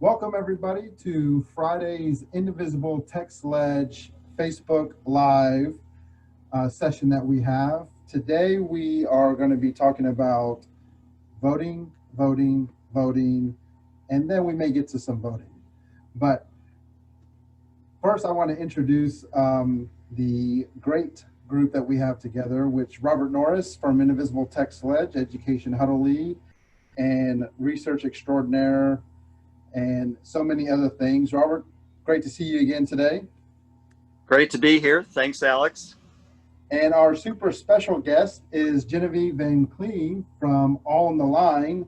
Welcome everybody to Friday's Indivisible Text Ledge Facebook Live session that we have. Today we are going to be talking about voting, voting, and then we may get to some voting. But first I want to introduce the great group that we have together, which Robert Norris from Indivisible Text Ledge, Education Huddle Lead, and Research Extraordinaire, and so many other things. Robert, great to see you again today. Great to be here. Thanks, Alex. And our super special guest is Genevieve and Cleve from All on the Line.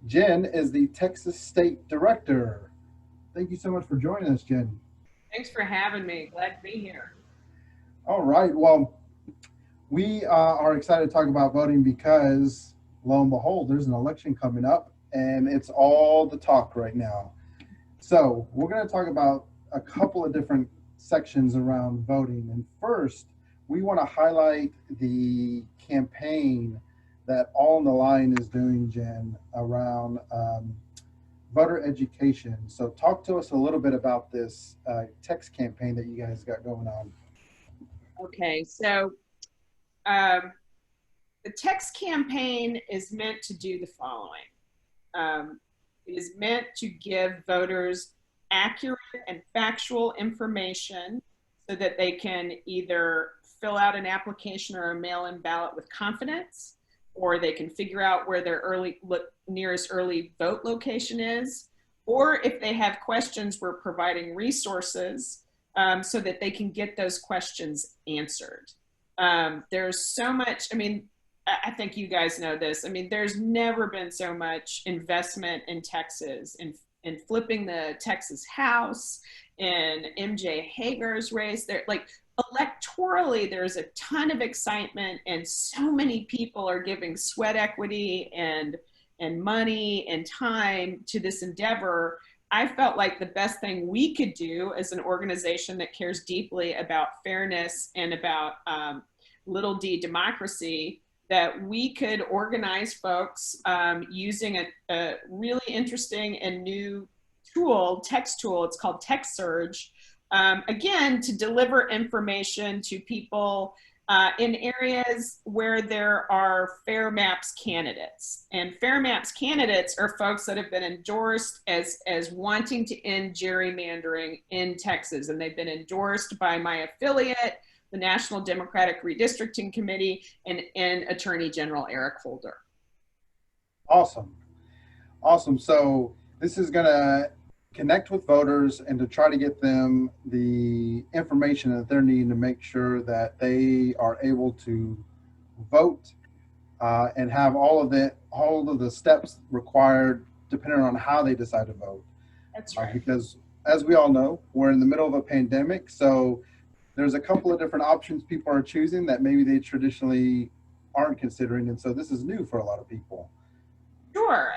Jen is the Texas State Director. Thank you so much for joining us, Jen. Thanks for having me. Glad to be here. All right. Well, we are excited to talk about voting because, lo and behold, there's an election coming up. And it's all the talk right now. So we're going to talk about a couple of different sections around voting. And first, we want to highlight the campaign that All on the Line is doing, Jen, around voter education. So talk to us a little bit about this text campaign that you guys got going on. Okay, so the text campaign is meant to do the following. It is meant to give voters accurate and factual information so that they can either fill out an application or a mail-in ballot with confidence, or they can figure out where their nearest early vote location is, or if they have questions, we're providing resources so that they can get those questions answered. There's so much, I think you guys know this. There's never been so much investment in Texas, in flipping the Texas House, in MJ Hager's race. There, like electorally, there's a ton of excitement, and so many people are giving sweat equity and money and time to this endeavor. I felt like the best thing we could do as an organization that cares deeply about fairness and about little d democracy, that we could organize folks using a really interesting and new tool, text tool. It's called Text Surge. Again, to deliver information to people in areas where there are Fair Maps candidates. And Fair Maps candidates are folks that have been endorsed as wanting to end gerrymandering in Texas. And they've been endorsed by my affiliate, the National Democratic Redistricting Committee, and Attorney General Eric Holder. Awesome. So this is going to connect with voters and to try to get them the information that they're needing to make sure that they are able to vote and have all of the steps required depending on how they decide to vote. That's right. Because as we all know, we're in the middle of a pandemic, so there's a couple of different options people are choosing that maybe they traditionally aren't considering. And so this is new for a lot of people. Sure.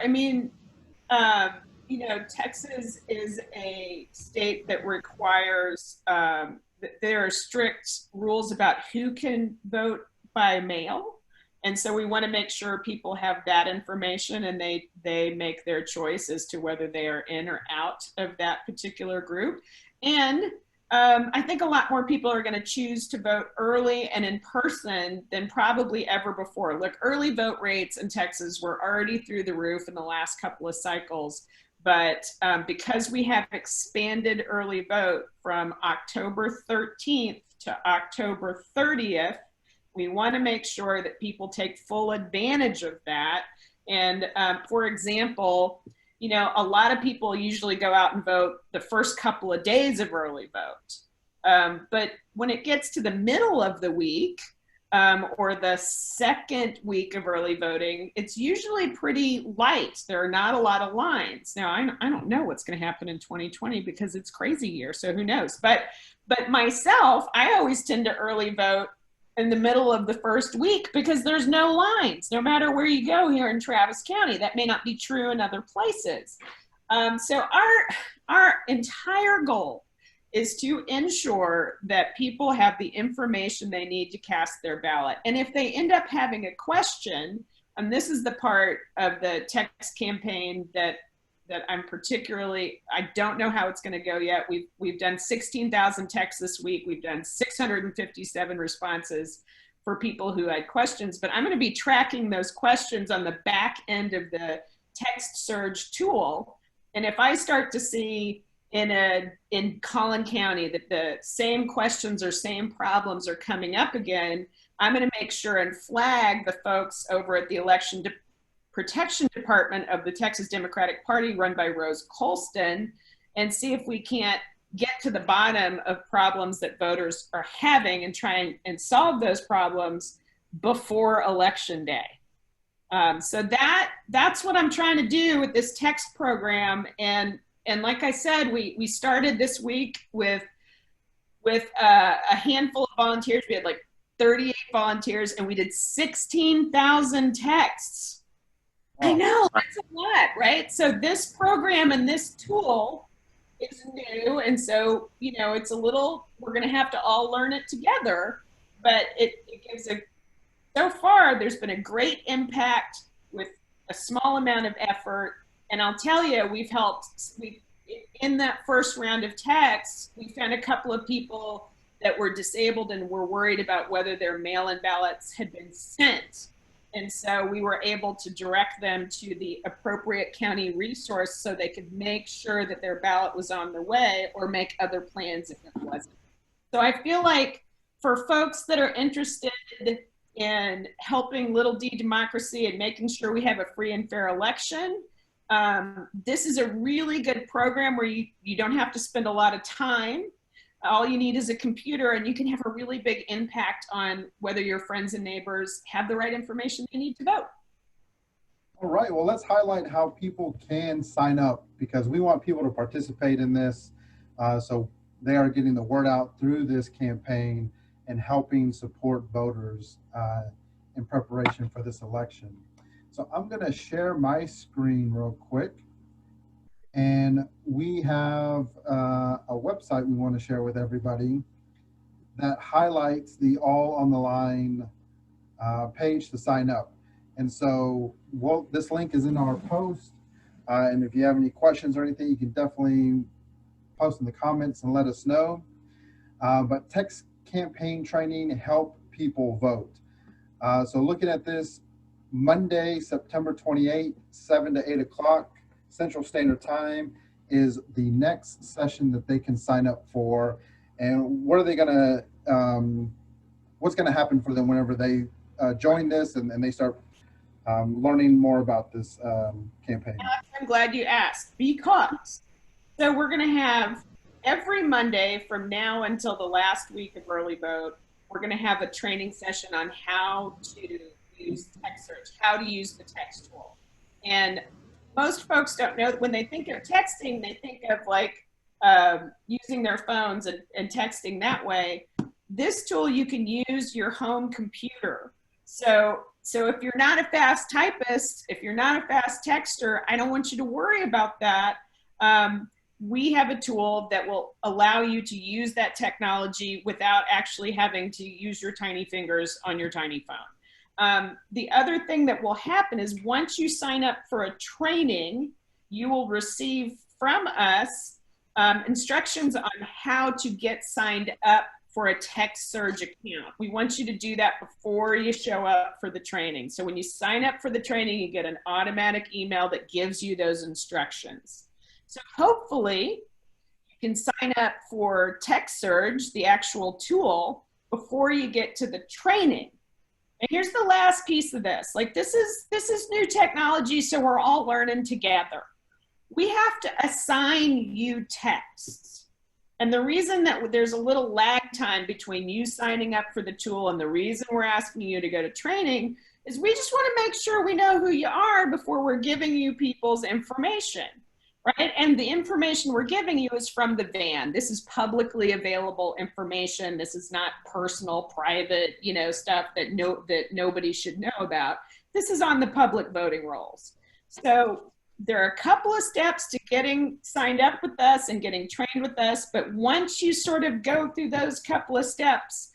Texas is a state that requires, there are strict rules about who can vote by mail. And so we want to make sure people have that information and they make their choice as to whether they are in or out of that particular group. And I think a lot more people are going to choose to vote early and in person than probably ever before. Look, early vote rates in Texas were already through the roof in the last couple of cycles. But because we have expanded early vote from October 13th to October 30th, we want to make sure that people take full advantage of that. And for example, a lot of people usually go out and vote the first couple of days of early vote. But when it gets to the middle of the week or the second week of early voting, it's usually pretty light. There are not a lot of lines. Now, I don't know what's going to happen in 2020 because it's crazy year, so who knows? But myself, I always tend to early vote in the middle of the first week because there's no lines, no matter where you go here in Travis County. That may not be true in other places. So our entire goal is to ensure that people have the information they need to cast their ballot. And if they end up having a question, and this is the part of the text campaign that I'm particularly, I don't know how it's going to go yet. We've done 16,000 texts this week. We've done 657 responses for people who had questions, but I'm going to be tracking those questions on the back end of the text surge tool. And if I start to see in Collin County that the same questions or same problems are coming up again, I'm going to make sure and flag the folks over at the Election Protection Department of the Texas Democratic Party, run by Rose Colston, and see if we can't get to the bottom of problems that voters are having and try and solve those problems before Election Day. So that's what I'm trying to do with this text program. And like I said, we started this week with a handful of volunteers. We had like 38 volunteers, and we did 16,000 texts. Wow. I know, that's a lot, right? So this program and this tool is new, and so, you know, it's a little, we're going to have to all learn it together, but it gives so far, there's been a great impact with a small amount of effort, and I'll tell you, in that first round of texts, we found a couple of people that were disabled and were worried about whether their mail-in ballots had been sent. And so we were able to direct them to the appropriate county resource so they could make sure that their ballot was on the way or make other plans if it wasn't. So I feel like for folks that are interested in helping little d democracy and making sure we have a free and fair election, this is a really good program where you don't have to spend a lot of time. All you need is a computer, and you can have a really big impact on whether your friends and neighbors have the right information they need to vote. All right, well, let's highlight how people can sign up, because we want people to participate in this. So they are getting the word out through this campaign and helping support voters in preparation for this election. So I'm going to share my screen real quick. And we have a website we want to share with everybody that highlights the All on the Line page to sign up. And so this link is in our post. And if you have any questions or anything, you can definitely post in the comments and let us know. But text campaign training, help people vote. So looking at this, Monday, September 28th, 7 to 8 o'clock. Central Standard Time is the next session that they can sign up for. And what are they gonna, what's gonna happen for them whenever they join this and they start learning more about this campaign? Alex, I'm glad you asked, because so we're gonna have every Monday from now until the last week of early vote, we're gonna have a training session on how to use text search, how to use the text tool. And most folks don't know that when they think of texting, they think of like using their phones and texting that way. This tool, you can use your home computer. So if you're not a fast typist, if you're not a fast texter, I don't want you to worry about that. We have a tool that will allow you to use that technology without actually having to use your tiny fingers on your tiny phone. The other thing that will happen is once you sign up for a training, you will receive from us instructions on how to get signed up for a text surge account. We want you to do that before you show up for the training. So when you sign up for the training, you get an automatic email that gives you those instructions. So hopefully you can sign up for text surge, the actual tool, before you get to the training. And here's the last piece of this. Like this is new technology, so we're all learning together. We have to assign you texts. And the reason that there's a little lag time between you signing up for the tool and the reason we're asking you to go to training is we just want to make sure we know who you are before we're giving you people's information, right? And the information we're giving you is from the van. This is publicly available information. This is not personal, private, stuff that nobody should know about. This is on the public voting rolls. So there are a couple of steps to getting signed up with us and getting trained with us, but once you sort of go through those couple of steps,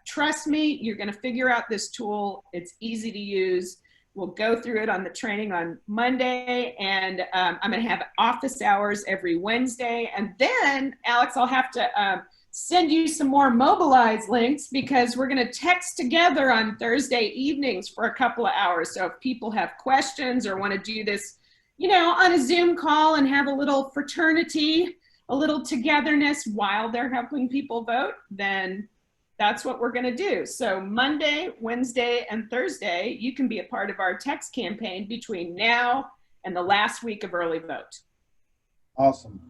trust me, you're going to figure out this tool. It's easy to use. We'll go through it on the training on Monday, and I'm going to have office hours every Wednesday. And then, Alex, I'll have to send you some more Mobilize links because we're going to text together on Thursday evenings for a couple of hours. So if people have questions or want to do this, you know, on a Zoom call and have a little fraternity, a little togetherness while they're helping people vote, then that's what we're going to do. So Monday, Wednesday, and Thursday, you can be a part of our text campaign between now and the last week of early vote. Awesome.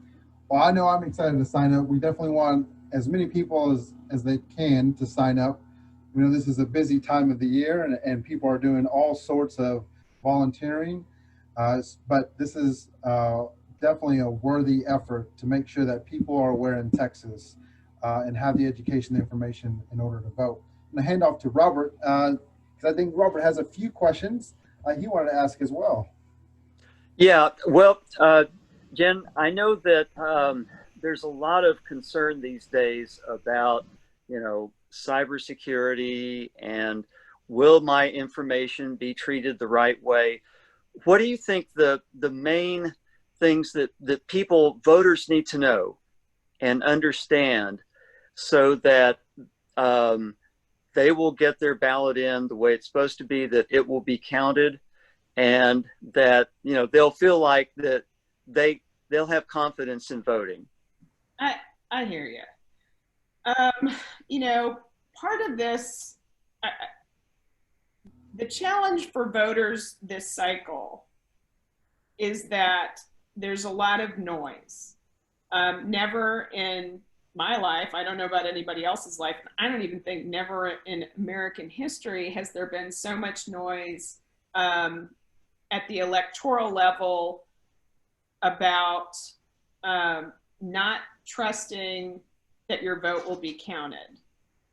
Well, I know I'm excited to sign up. We definitely want as many people as they can to sign up. We know this is a busy time of the year, and people are doing all sorts of volunteering, but this is definitely a worthy effort to make sure that people are aware in Texas and have the education information in order to vote. I'm going to hand off to Robert, because I think Robert has a few questions he wanted to ask as well. Yeah, well, Jen, I know that there's a lot of concern these days about, you know, cybersecurity and will my information be treated the right way? What do you think the main things that voters need to know and understand so that they will get their ballot in the way it's supposed to be, that it will be counted, and that, you know, they'll feel like that they'll have confidence in voting? I hear you. You know, part of this, the challenge for voters this cycle is that there's a lot of noise. Never in my life, I don't know about anybody else's life, I don't even think never in American history has there been so much noise at the electoral level about not trusting that your vote will be counted.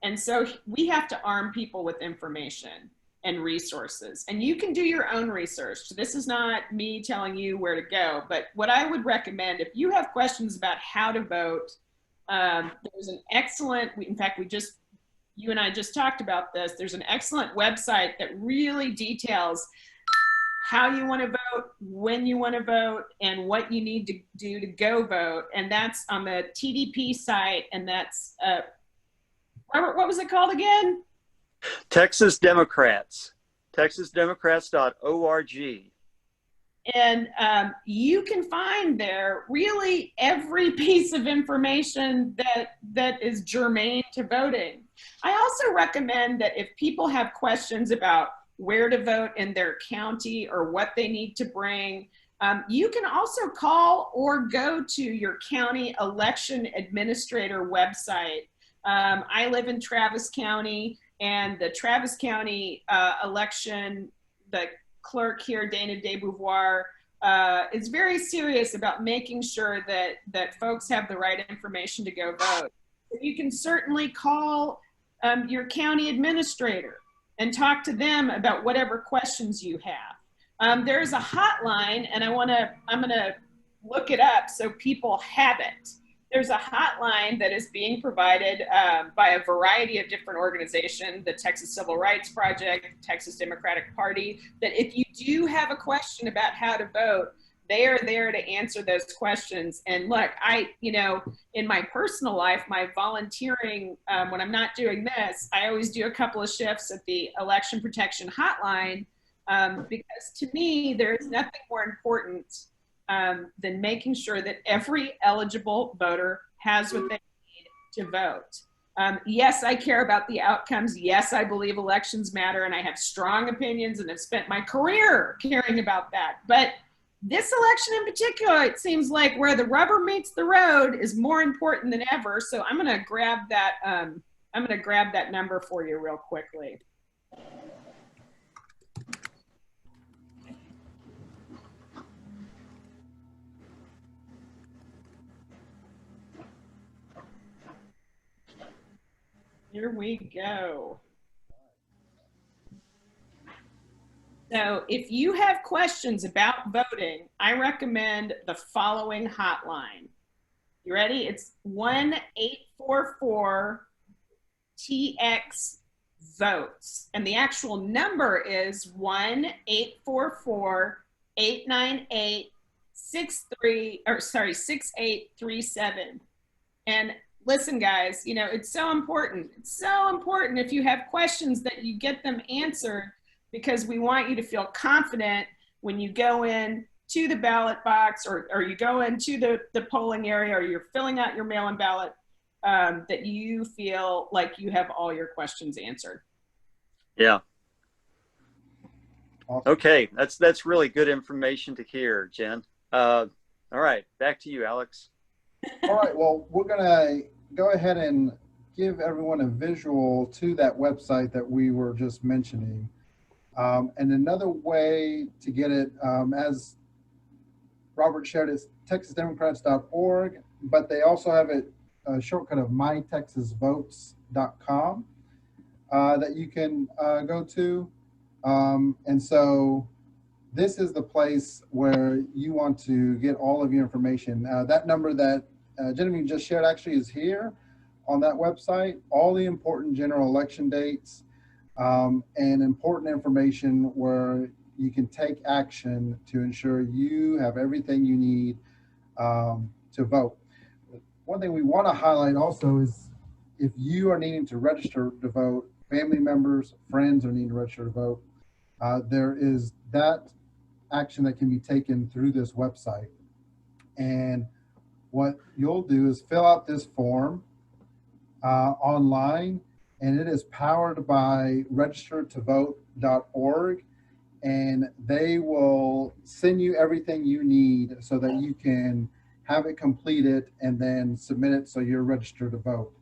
And so we have to arm people with information and resources. And you can do your own research. This is not me telling you where to go, but what I would recommend, if you have questions about how to vote, there's an excellent, in fact, you and I just talked about this, there's an excellent website that really details how you want to vote, when you want to vote, and what you need to do to go vote. And that's on the TDP site, and that's, Robert, what was it called again? Texas Democrats, texasdemocrats.org. And you can find there really every piece of information that is germane to voting. I also recommend that if people have questions about where to vote in their county or what they need to bring, you can also call or go to your county election administrator website. I live in Travis County, and the Travis County election, the clerk here, Dana DeBeauvoir, is very serious about making sure that folks have the right information to go vote. You can certainly call your county administrator and talk to them about whatever questions you have. There's a hotline, and I'm gonna look it up so people have it. There's a hotline that is being provided by a variety of different organizations, the Texas Civil Rights Project, Texas Democratic Party, that if you do have a question about how to vote, they are there to answer those questions. And look, you know, in my personal life, my volunteering, when I'm not doing this, I always do a couple of shifts at the Election Protection Hotline, because to me, there is nothing more important than making sure that every eligible voter has what they need to vote. Yes, I care about the outcomes. Yes, I believe elections matter, and I have strong opinions and have spent my career caring about that. But this election in particular, it seems like where the rubber meets the road is more important than ever. So I'm going to grab that. I'm going to grab that number for you real quickly. Here we go. So if you have questions about voting, I recommend the following hotline. You ready? It's 1-844-TX votes. And the actual number is 1-844-898-6837. And listen, guys, you know, it's so important. It's so important if you have questions that you get them answered, because we want you to feel confident when you go in to the ballot box, or you go into the polling area, or you're filling out your mail-in ballot, that you feel like you have all your questions answered. Yeah. Awesome. Okay, that's really good information to hear, Jen. All right, back to you, Alex. All right, well, we're going to go ahead and give everyone a visual to that website that we were just mentioning. And another way to get it, as Robert shared, is texasdemocrats.org, but they also have a shortcut of mytexasvotes.com that you can go to. And so this is the place where you want to get all of your information. That number that Genevieve just shared actually is here on that website. All the important general election dates and important information where you can take action to ensure you have everything you need to vote. One thing we want to highlight also is if you are needing to register to vote, family members, friends are needing to register to vote, there is that action that can be taken through this website. And what you'll do is fill out this form online, and it is powered by registertovote.org, and they will send you everything you need so that you can have it completed and then submit it so you're registered to vote.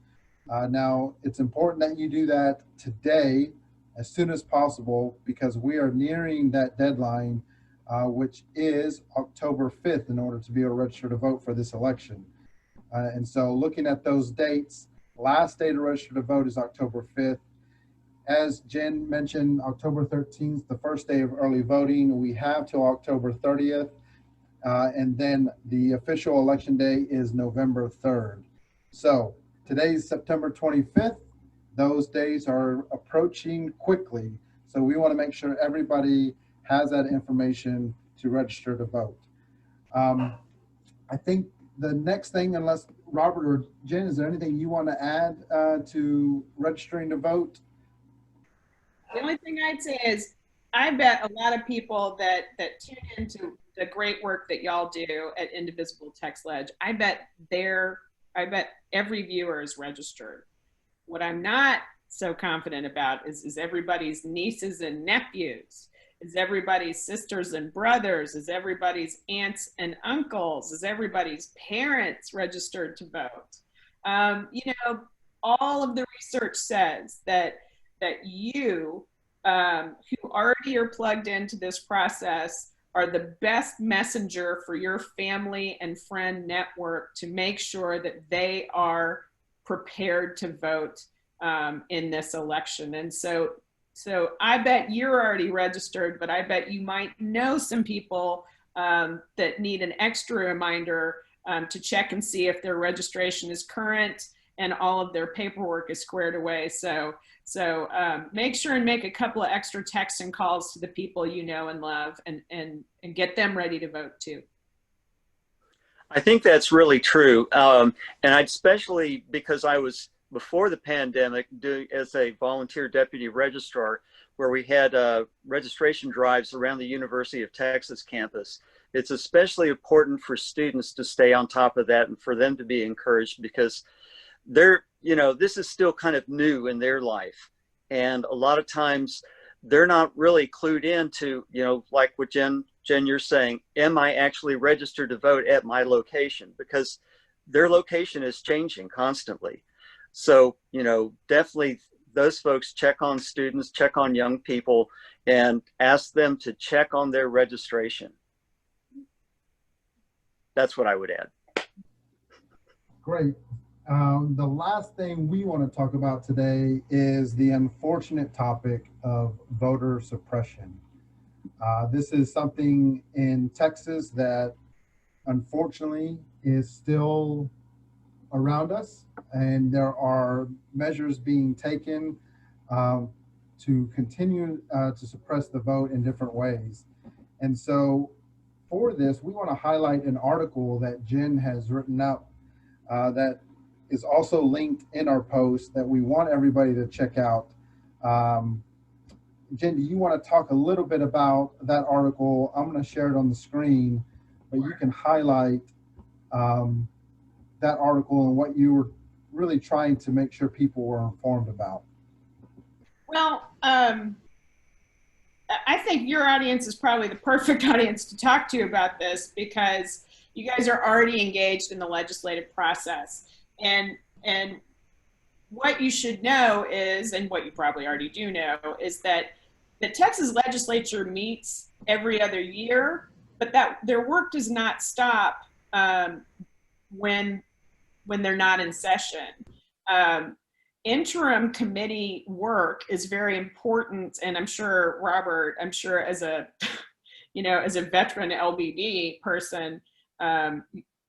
Now, it's important that you do that today as soon as possible, because we are nearing that deadline, which is October 5th, in order to be able to register to vote for this election. And so looking at those dates, last day to register to vote is October 5th. As Jen mentioned, October 13th, the first day of early voting. We have till October 30th. And then the official election day is November 3rd. So today's September 25th. Those days are approaching quickly. So we want to make sure everybody has that information to register to vote. I think the next thing, unless Robert or Jen, is there anything you want to add to registering to vote? The only thing I'd say is, I bet a lot of people that tune into the great work that y'all do at Indivisible Text Ledge, I bet every viewer is registered. What I'm not so confident about is everybody's nieces and nephews, is everybody's sisters and brothers, is everybody's aunts and uncles, is everybody's parents registered to vote. You know, all of the research says that you who already are plugged into this process are the best messenger for your family and friend network to make sure that they are prepared to vote in this election. And so I bet you're already registered, but I bet you might know some people that need an extra reminder to check and see if their registration is current and all of their paperwork is squared away. So make sure and make a couple of extra texts and calls to the people you know and love, and get them ready to vote too. I think that's really true. And I'd especially, because I was, before the pandemic, doing as a volunteer deputy registrar, where we had registration drives around the University of Texas campus. It's especially important for students to stay on top of that and for them to be encouraged, because they're, you know, this is still kind of new in their life. And a lot of times they're not really clued into, you know, like what Jen, you're saying, am I actually registered to vote at my location? Because their location is changing constantly. So, you know, definitely those folks check on students, check on young people, and ask them to check on their registration. That's what I would add. Great. The last thing we want to talk about today is the unfortunate topic of voter suppression. This is something in Texas that unfortunately is still around us, and there are measures being taken um, to continue to suppress the vote in different ways. And so for this, we want to highlight an article that Jen has written up that is also linked in our post that we want everybody to check out. Jen, do you want to talk a little bit about that article? I'm going to share it on the screen, but you can highlight that article and what you were really trying to make sure people were informed about. Well, I think your audience is probably the perfect audience to talk to about this, because you guys are already engaged in the legislative process. And what you should know is, and what you probably already do know, is that the Texas legislature meets every other year, but that their work does not stop when they're not in session. Interim committee work is very important, and I'm sure Robert, as a as a veteran LBD person,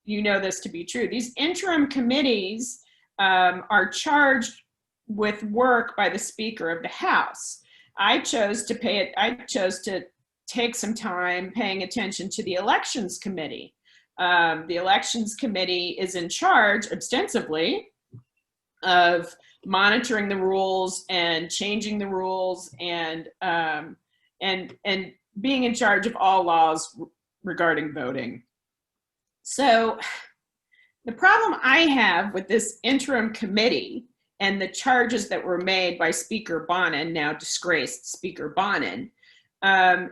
you know this to be true. These interim committees are charged with work by the Speaker of the House. I chose to take some time paying attention to the Elections Committee. The Elections Committee is in charge ostensibly of monitoring the rules and changing the rules and being in charge of all laws regarding voting. So the problem I have with this interim committee and the charges that were made by Speaker Bonnen, now disgraced Speaker Bonnen,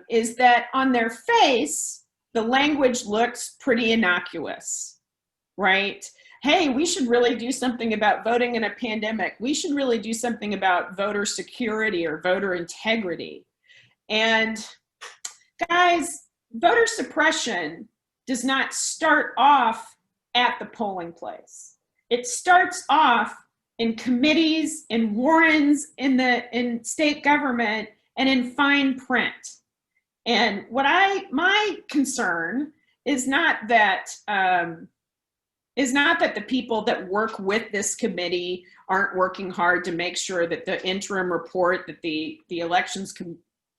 is that on their face, the language looks pretty innocuous, right? Hey, we should really do something about voting in a pandemic. We should really do something about voter security or voter integrity. And guys, voter suppression does not start off at the polling place. It starts off in committees, in warrens, in state government, and in fine print. And my concern is not that the people that work with this committee aren't working hard to make sure that the interim report that the elections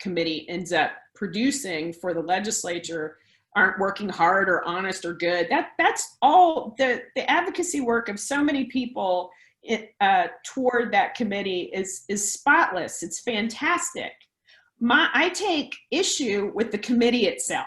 committee ends up producing for the legislature aren't working hard or honest or good. That's all the advocacy work of so many people toward that committee is spotless. It's fantastic. I take issue with the committee itself.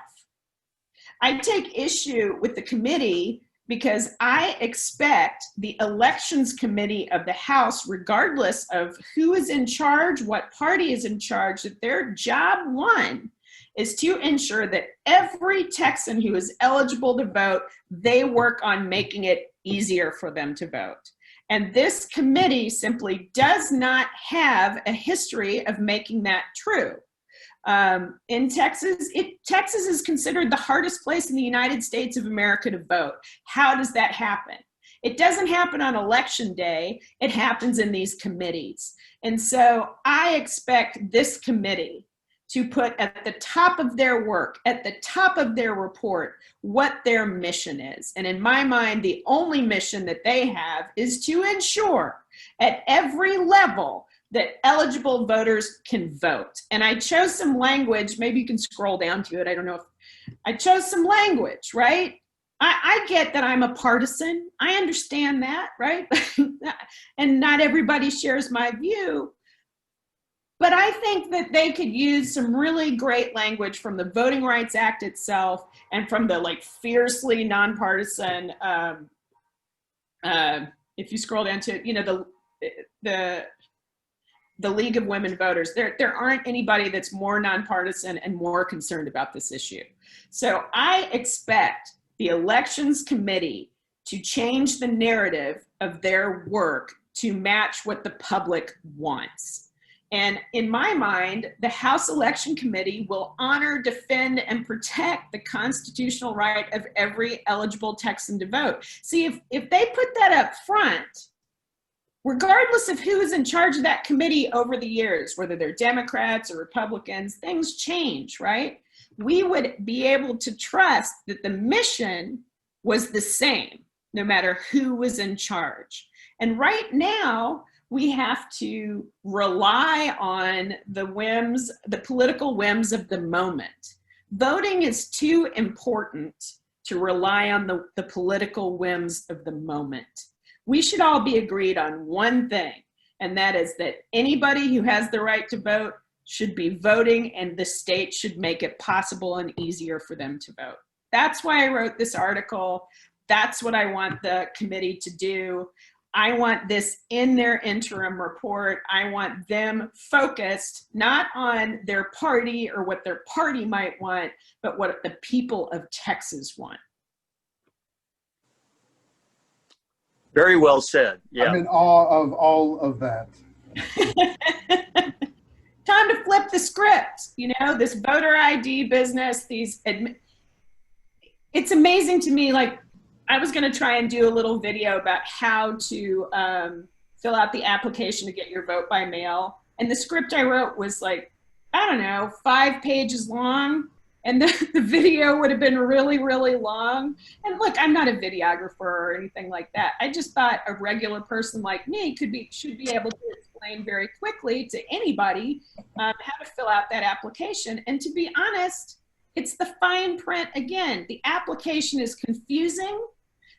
I take issue with the committee because I expect the Elections Committee of the House, regardless of who is in charge, what party is in charge, that their job one is to ensure that every Texan who is eligible to vote, they work on making it easier for them to vote. And this committee simply does not have a history of making that true. In Texas, Texas is considered the hardest place in the United States of America to vote. How does that happen? It doesn't happen on election day. It happens in these committees. And so I expect this committee to put at the top of their work, at the top of their report, what their mission is. And in my mind, the only mission that they have is to ensure at every level that eligible voters can vote. And I chose some language, maybe you can scroll down to it, I don't know if, I chose some language, right? I get that I'm a partisan, I understand that, right? And not everybody shares my view, but I think that they could use some really great language from the Voting Rights Act itself and from the fiercely nonpartisan, if you scroll down to, the League of Women Voters. There aren't anybody that's more nonpartisan and more concerned about this issue. So I expect the Elections Committee to change the narrative of their work to match what the public wants. And in my mind, the House Election Committee will honor, defend, and protect the constitutional right of every eligible Texan to vote. See, if they put that up front, regardless of who is in charge of that committee over the years, whether they're Democrats or Republicans, things change, right? We would be able to trust that the mission was the same, no matter who was in charge. And right now, we have to rely on the whims, the political whims of the moment. Voting is too important to rely on the political whims of the moment. We should all be agreed on one thing, and that is that anybody who has the right to vote should be voting, and the state should make it possible and easier for them to vote. That's why I wrote this article. That's what I want the committee to do. I want this in their interim report. I want them focused not on their party or what their party might want, but what the people of Texas want. Very well said. Yeah. I'm in awe of all of that. Time to flip the script. You know, this voter ID business, it's amazing to me. Like, I was going to try and do a little video about how to fill out the application to get your vote by mail. And the script I wrote was like, I don't know, 5 pages long. And the video would have been really, really long. And look, I'm not a videographer or anything like that. I just thought a regular person like me should be able to explain very quickly to anybody how to fill out that application. And to be honest, it's the fine print again. The application is confusing.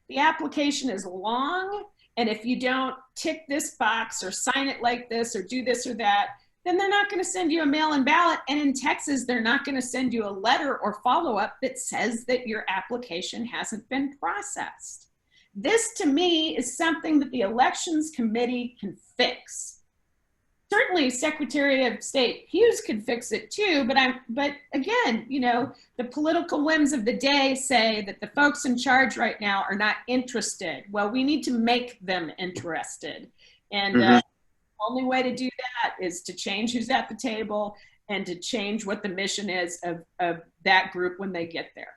The application is long, and if you don't tick this box or sign it like this or do this or that, then they're not going to send you a mail-in ballot. And in Texas, they're not going to send you a letter or follow-up that says that your application hasn't been processed. This, to me, is something that the Elections Committee can fix. Certainly, Secretary of State Hughes could fix it too, but again, you know, the political whims of the day say that the folks in charge right now are not interested. Well, we need to make them interested. And the only way to do that is to change who's at the table and to change what the mission is of that group when they get there.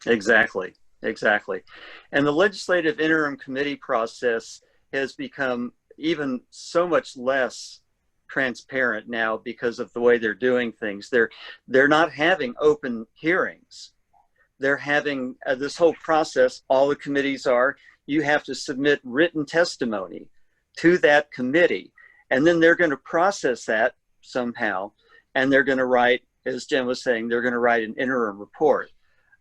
Exactly, exactly. And the legislative interim committee process has become even so much less transparent now because of the way they're doing things. They're not having open hearings. They're having this whole process. All the committees are, you have to submit written testimony to that committee, and then they're going to process that somehow, and they're going to write, as Jen was saying, they're going to write an interim report.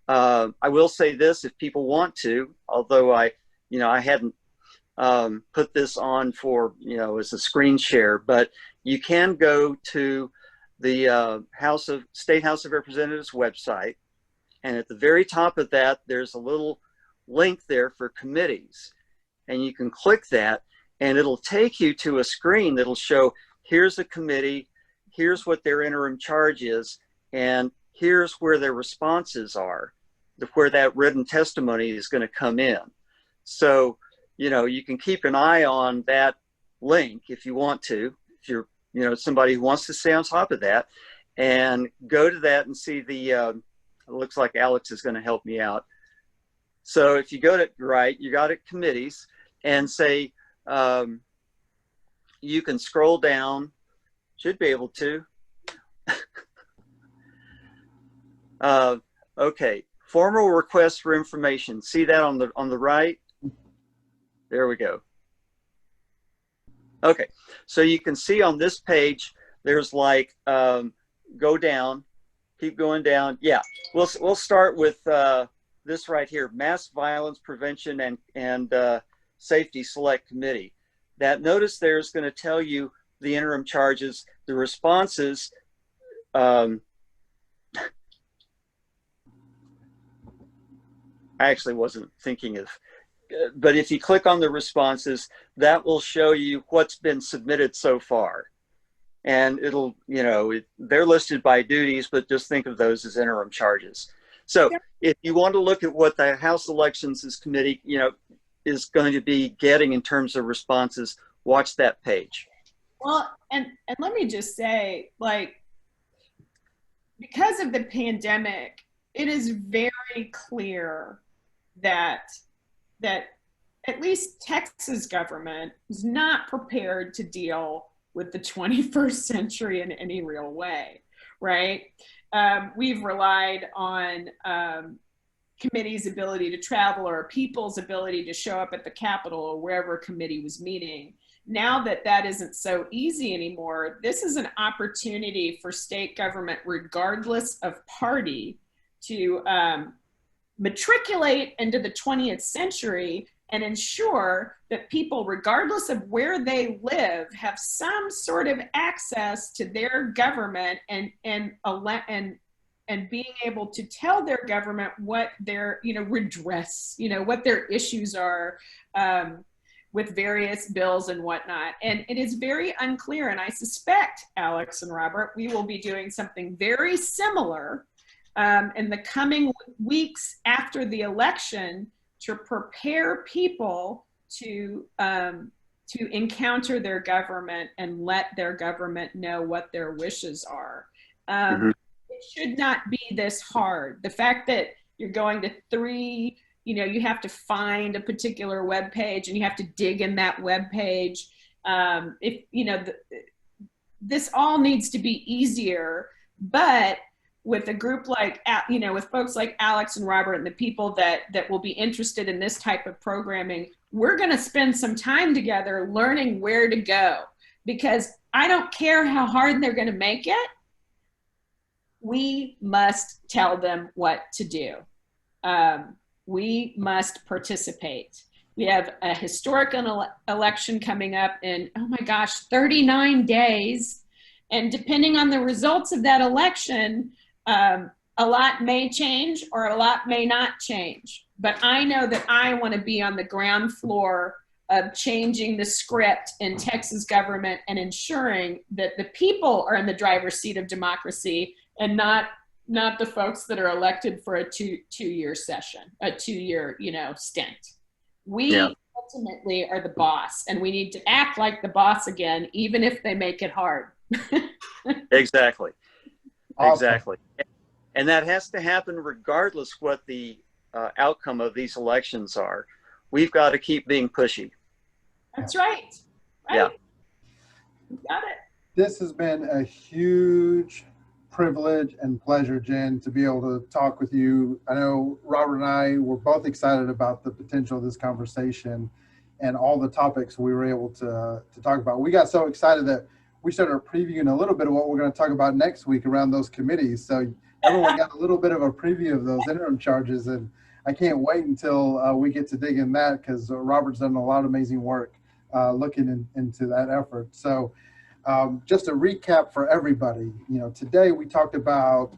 I will say this, if people want to, although I hadn't put this on for, as a screen share, but you can go to the State House of Representatives website, and at the very top of that, there's a little link there for committees, and you can click that, and it'll take you to a screen that'll show, here's a committee, here's what their interim charge is, and here's where their responses are, where that written testimony is going to come in. So, you can keep an eye on that link if you want to, if you're, somebody who wants to stay on top of that, and go to that and see the, it looks like Alex is going to help me out. So if you go to, you got it, committees, and say, you can scroll down, should be able to. Okay, formal requests for information. See that on the right? There we go. Okay, so you can see on this page, there's like, go down, keep going down. Yeah, we'll start with this right here, Mass Violence Prevention and Safety Select Committee. That notice there is going to tell you the interim charges, the responses. I actually wasn't thinking of, but if you click on the responses, that will show you what's been submitted so far. And it'll, they're listed by duties, but just think of those as interim charges. So if you want to look at what the House Elections Committee, is going to be getting in terms of responses, watch that page. Well, and let me just say, like, because of the pandemic, it is very clear that at least Texas government is not prepared to deal with the 21st century in any real way, right? We've relied on committee's ability to travel or people's ability to show up at the Capitol or wherever a committee was meeting. Now that that isn't so easy anymore, this is an opportunity for state government, regardless of party, to matriculate into the 20th century and ensure that people, regardless of where they live, have some sort of access to their government and being able to tell their government what their, redress, what their issues are with various bills and whatnot. And it is very unclear. And I suspect, Alex and Robert, we will be doing something very similar in the coming weeks after the election to prepare people to encounter their government and let their government know what their wishes are. It should not be this hard. The fact that you're going to you have to find a particular web page and you have to dig in that web page. This all needs to be easier, but with a group like, with folks like Alex and Robert and the people that will be interested in this type of programming, we're going to spend some time together learning where to go, because I don't care how hard they're going to make it. We must tell them what to do. We must participate. We have a historic election coming up in, 39 days. And depending on the results of that election, a lot may change or a lot may not change. But I know that I want to be on the ground floor of changing the script in Texas government and ensuring that the people are in the driver's seat of democracy and not the folks that are elected for a two-year session, a 2-year, stint. We ultimately are the boss, and we need to act like the boss again, even if they make it hard. Exactly. Awesome. Exactly. And that has to happen regardless what the outcome of these elections are. We've got to keep being pushy. That's right. Yeah. You got it. This has been a huge privilege and pleasure, Jen, to be able to talk with you. I know Robert and I were both excited about the potential of this conversation and all the topics we were able to talk about. We got so excited that we started previewing a little bit of what we're going to talk about next week around those committees. So everyone got a little bit of a preview of those interim charges, and I can't wait until we get to dig in that, because Robert's done a lot of amazing work looking into that effort. So just a recap for everybody, today we talked about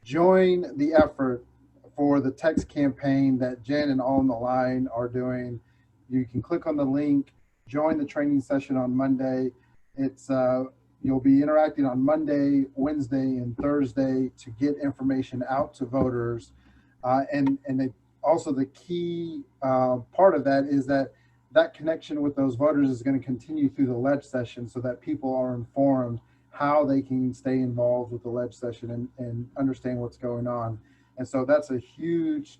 join the effort for the text campaign that Jen and All on the Line are doing. You can click on the link, join the training session on Monday. It's you'll be interacting on Monday, Wednesday, and Thursday to get information out to voters. Also the key part of that is that connection with those voters is going to continue through the Lege session, so that people are informed how they can stay involved with the Lege session and understand what's going on. And so that's a huge,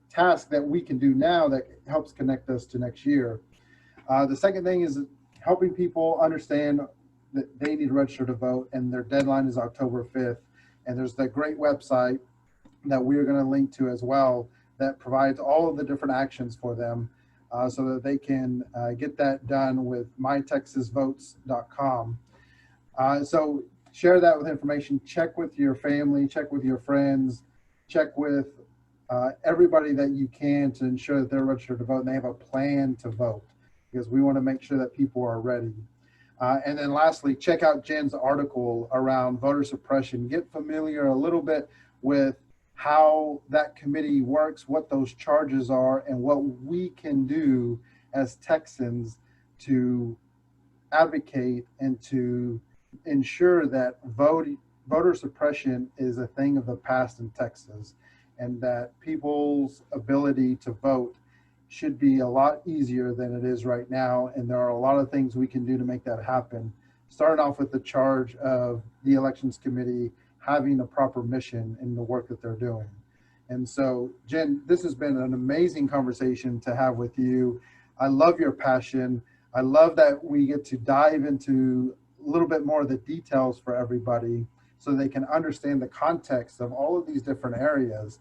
task that we can do now that helps connect us to next year. The second thing is helping people understand that they need to register to vote, and their deadline is October 5th. And there's that great website that we're going to link to as well that provides all of the different actions for them, so that they can get that done with mytexasvotes.com. So share that with information, check with your family, check with your friends, check with everybody that you can to ensure that they're registered to vote and they have a plan to vote, because we want to make sure that people are ready. And then lastly, check out Jen's article around voter suppression. Get familiar a little bit with how that committee works, what those charges are, and what we can do as Texans to advocate and to ensure that voter suppression is a thing of the past in Texas, and that people's ability to vote should be a lot easier than it is right now. And there are a lot of things we can do to make that happen, starting off with the charge of the Elections Committee having a proper mission in the work that they're doing. And so, Jen, this has been an amazing conversation to have with you. I love your passion. I love that we get to dive into a little bit more of the details for everybody so they can understand the context of all of these different areas.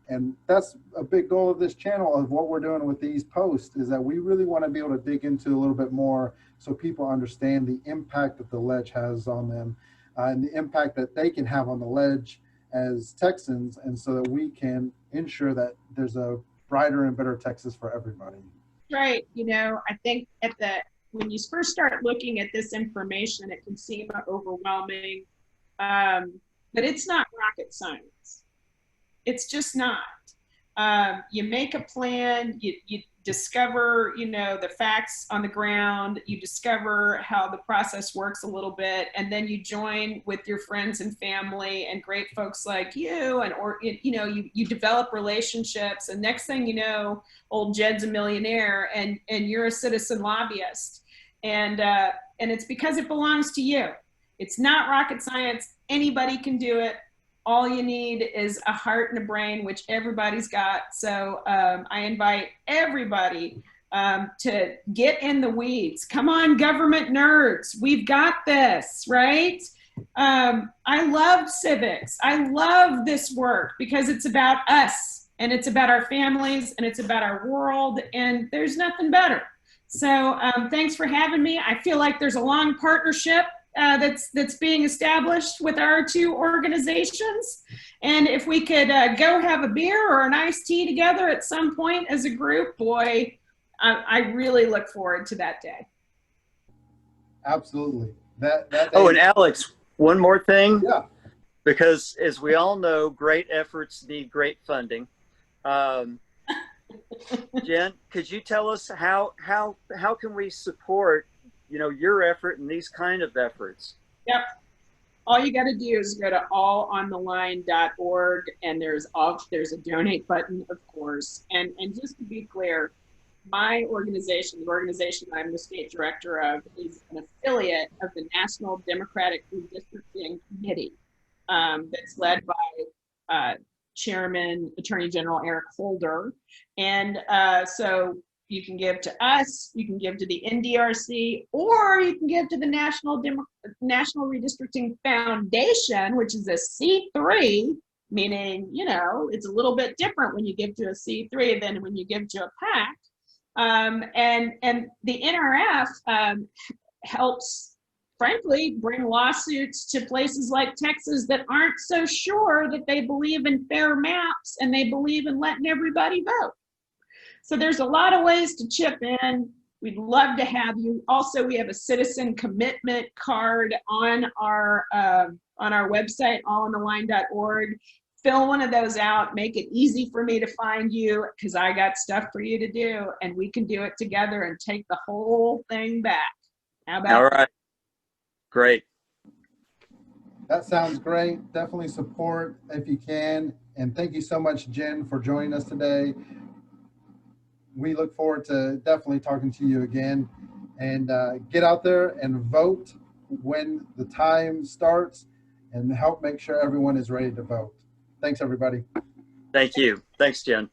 And that's a big goal of this channel, of what we're doing with these posts, is that we really want to be able to dig into a little bit more so people understand the impact that the Lege has on them, and the impact that they can have on the Lege as Texans, and so that we can ensure that there's a brighter and better Texas for everybody. Right. You know, I think when you first start looking at this information, it can seem overwhelming, but it's not rocket science. It's just not. You make a plan, you discover, you know, the facts on the ground, you discover how the process works a little bit, and then you join with your friends and family and great folks like you, you know, you develop relationships, and next thing you know, old Jed's a millionaire, and you're a citizen lobbyist, and it's because it belongs to you. It's not rocket science. Anybody can do it. All you need is a heart and a brain, which everybody's got. So I invite everybody to get in the weeds. Come on, government nerds. We've got this, right? I love civics. I love this work because it's about us, and it's about our families, and it's about our world, and there's nothing better. So thanks for having me. I feel like there's a long partnership that's being established with our two organizations. And if we could go have a beer or an iced tea together at some point as a group, boy, I really look forward to that day. Absolutely. Oh, and Alex, one more thing. Yeah. Because as we all know, great efforts need great funding. Jen, could you tell us how can we support, you know, your effort and these kind of efforts? Yep. All you got to do is go to allontheline.org, and there's a donate button, of course. And just to be clear, my organization, the organization I'm the state director of, is an affiliate of the National Democratic Redistricting Committee, that's led by Chairman Attorney General Eric Holder. And so you can give to us, you can give to the NDRC, or you can give to the National Redistricting Foundation, which is a C3, meaning, you know, it's a little bit different when you give to a C3 than when you give to a PAC. And the NRF helps, frankly, bring lawsuits to places like Texas that aren't so sure that they believe in fair maps and they believe in letting everybody vote. So there's a lot of ways to chip in. We'd love to have you. Also, we have a citizen commitment card on our website, allontheline.org. Fill one of those out. Make it easy for me to find you, because I got stuff for you to do, and we can do it together and take the whole thing back. How about All right. Great. That sounds great. Definitely support if you can. And thank you so much, Jen, for joining us today. We look forward to definitely talking to you again, and get out there and vote when the time starts, and help make sure everyone is ready to vote. Thanks, everybody. Thank you. Thanks, Jen.